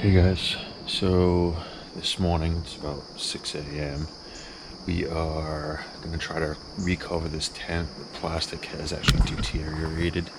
Hey guys, so this morning it's about 6 a.m. We are going to try to recover this tent. The plastic has actually deteriorated.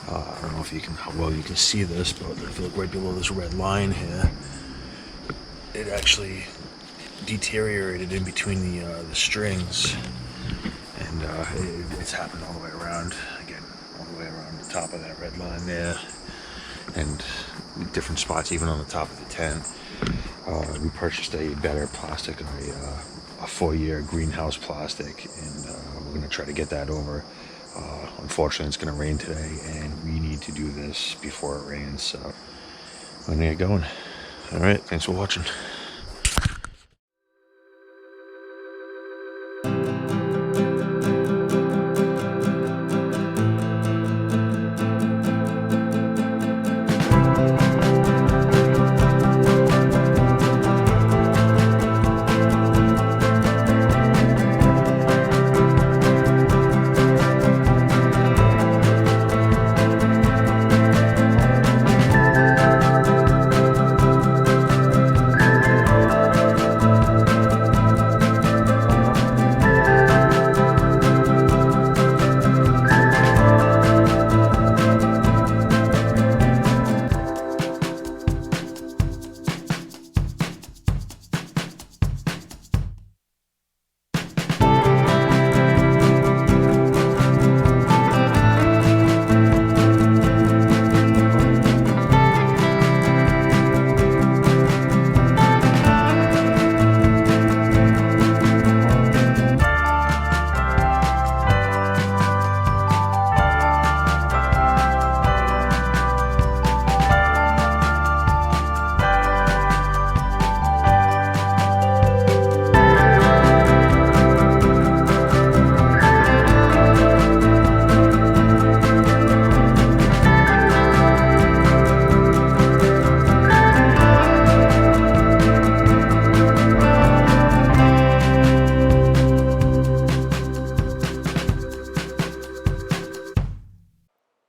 I don't know if you can, how well you can see this, but if you look right below this red line here, it actually deteriorated in between the strings, and it's happened all the way around, again, all the way around the top of that red line there, and different spots even on the top of the tent. We purchased a better plastic, a 4-year greenhouse plastic, and we're going to try to get that over. Unfortunately, it's going to rain today, and we need to do this before it rains, so I'm going to get going. All right, thanks for watching.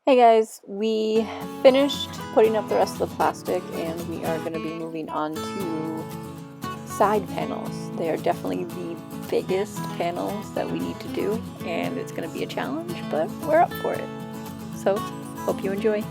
Hey guys, we finished putting up the rest of the plastic and we are going to be moving on to side panels. They are definitely the biggest panels that we need to do, and it's going to be a challenge, but we're up for it. So, hope you enjoy.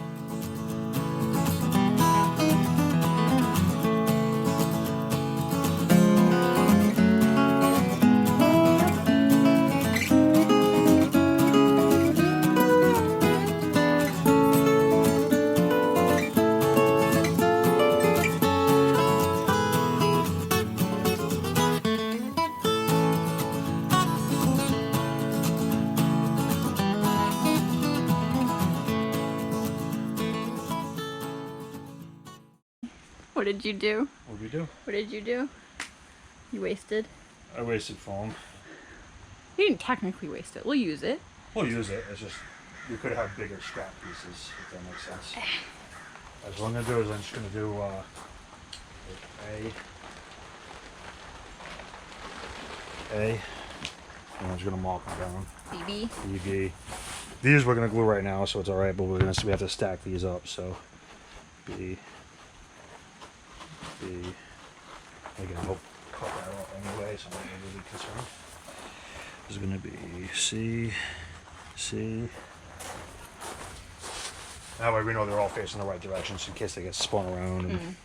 What did you do? What did we do? What did you do? You wasted? I wasted foam. You didn't technically waste it. We'll use it. We'll use it. It's just we could have bigger scrap pieces, if that makes sense. As what I'm gonna do is I'm just gonna do A, and I'm just gonna mark them down. BB. BB. These we're gonna glue right now, so it's all right. But we have to stack these up. So B. Again, we'll cut that out anyway, so I'm not really concerned. This is going to be C. That way we know they're all facing the right direction, so in case they get spun around. And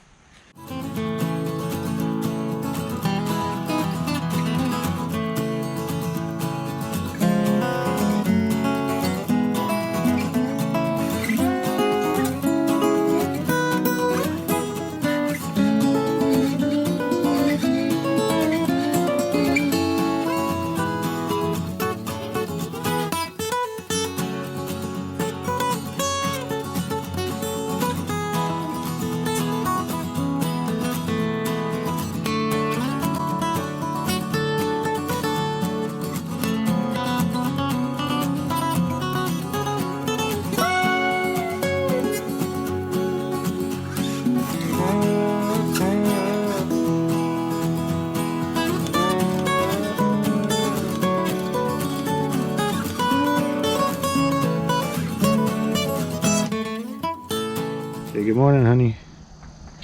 Say good morning, honey.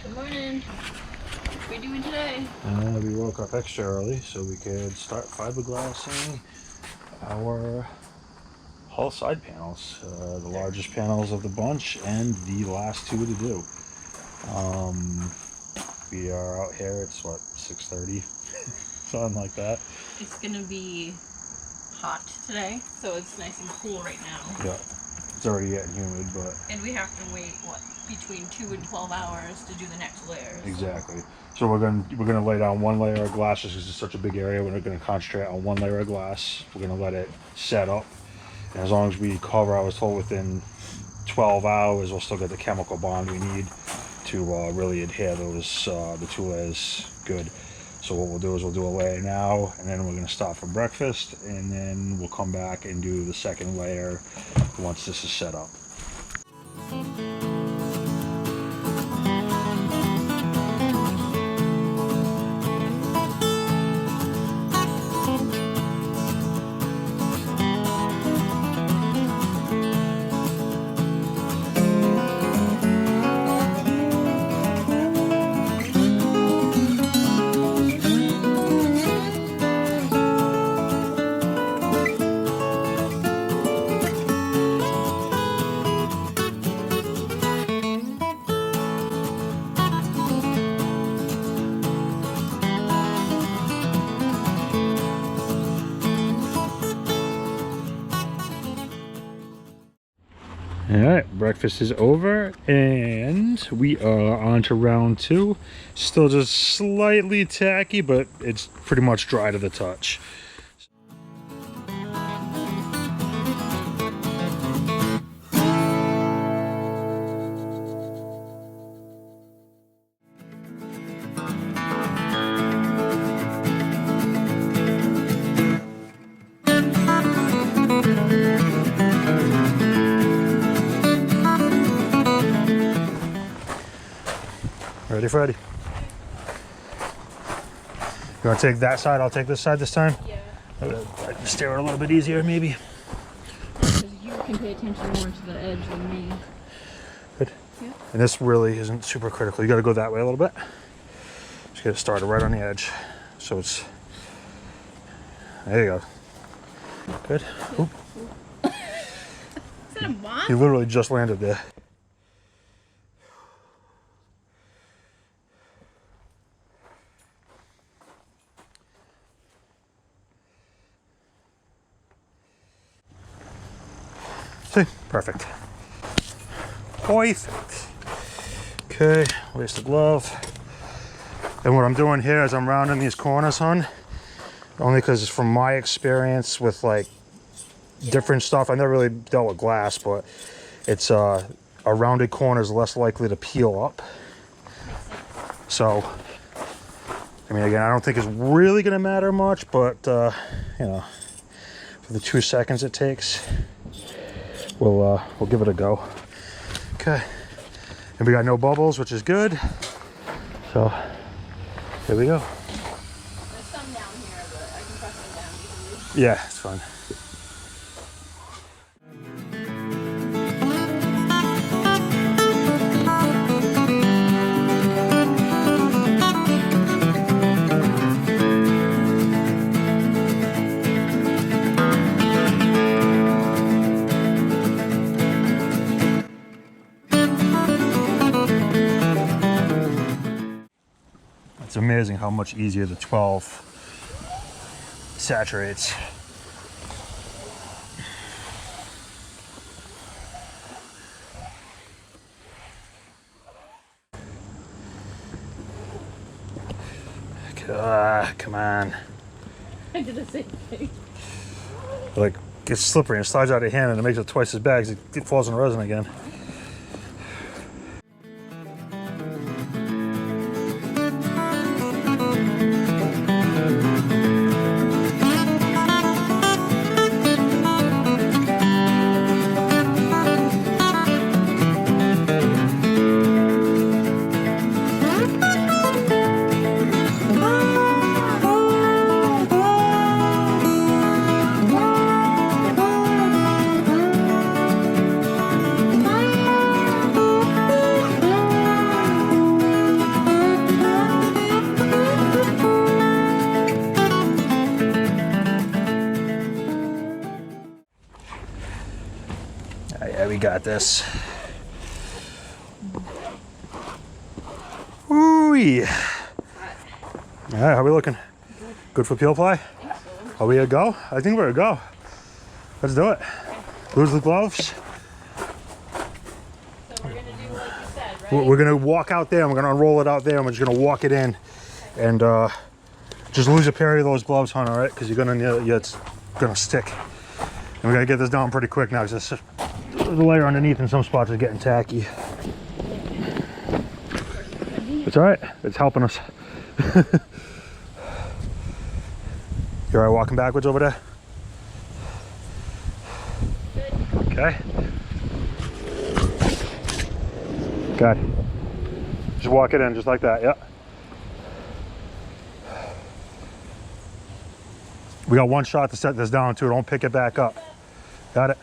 Good morning. We woke up extra early so we could start fiberglassing our hull side panels, the largest panels of the bunch and the last two to do. We are out here, it's what, 6:30? Something like that. It's gonna be hot today, so it's nice and cool right now. Yeah, it's already getting humid, but... And we have to wait, what, between 2 and 12 hours to do the next layers. Exactly. So we're gonna lay down one layer of glass just because it's such a big area. We're gonna concentrate on one layer of glass. We're gonna let it set up, and as long as we cover, I was told within 12 hours, we'll still get the chemical bond we need to really adhere those the two layers good. So what we'll do is we'll do a layer now, and then we're gonna stop for breakfast, and then we'll come back and do the second layer once this is set up. All right, breakfast is over and we are on to round two. Still just slightly tacky, but it's pretty much dry to the touch. Ready, Freddie? You want to take that side? I'll take this side this time? Yeah. I can steer it a little bit easier, maybe. Because you can pay attention more to the edge than me. Good. Yeah. And this really isn't super critical. You got to go that way a little bit. Just get it started right on the edge. So it's... There you go. Good. Oop. Is that a moth? You literally just landed there. See? Perfect. Perfect. Okay, waste the glove. And what I'm doing here is I'm rounding these corners, hon. Only because from my experience with like different stuff, I never really dealt with glass, but it's a rounded corner is less likely to peel up. So, I mean, again, I don't think it's really going to matter much, but you know, for the 2 seconds it takes, we'll give it a go. Okay, and we got no bubbles, which is good. So here we go. There's some down here, but I can press them down easily. Yeah, it's fine. It's amazing how much easier the 12 saturates. Come on. I did the same thing. Like, it's slippery and it slides out of your hand and it makes it twice as bad because it falls in the resin again. Yeah, we got this. Ooh-wee. All right, how we looking? Good for peel fly? Are we a go? I think we're a go. Let's do it. Lose the gloves. So we're gonna do like you said, right? We're gonna walk out there. And we're gonna unroll it out there, and we're just gonna walk it in, and just lose a pair of those gloves, hon. All right, because you're gonna it's gonna stick. And we gotta get this down pretty quick now, because the layer underneath in some spots is getting tacky. It's all right. It's helping us. You all right walking backwards over there? Good. Okay. Good. Just walk it in just like that, yeah. We got one shot to set this down too. Don't pick it back up. Got it?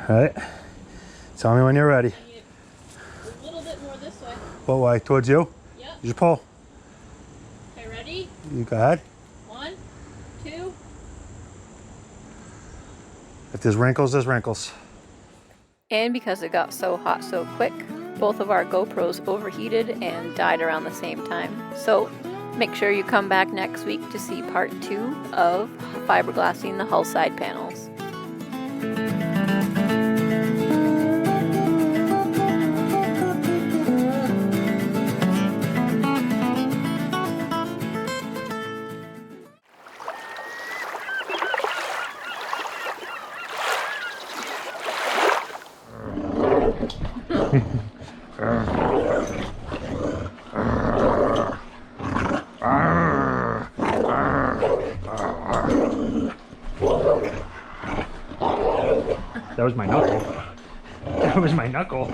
All right. Tell me when you're ready. A little bit more this way. What way? Towards you? Yep. You just pull. Okay, ready? You go ahead. 1, 2. If there's wrinkles, there's wrinkles. And because it got so hot so quick, both of our GoPros overheated and died around the same time. So make sure you come back next week to see part 2 of fiberglassing the hull side panels. That was my knuckle. That was my knuckle.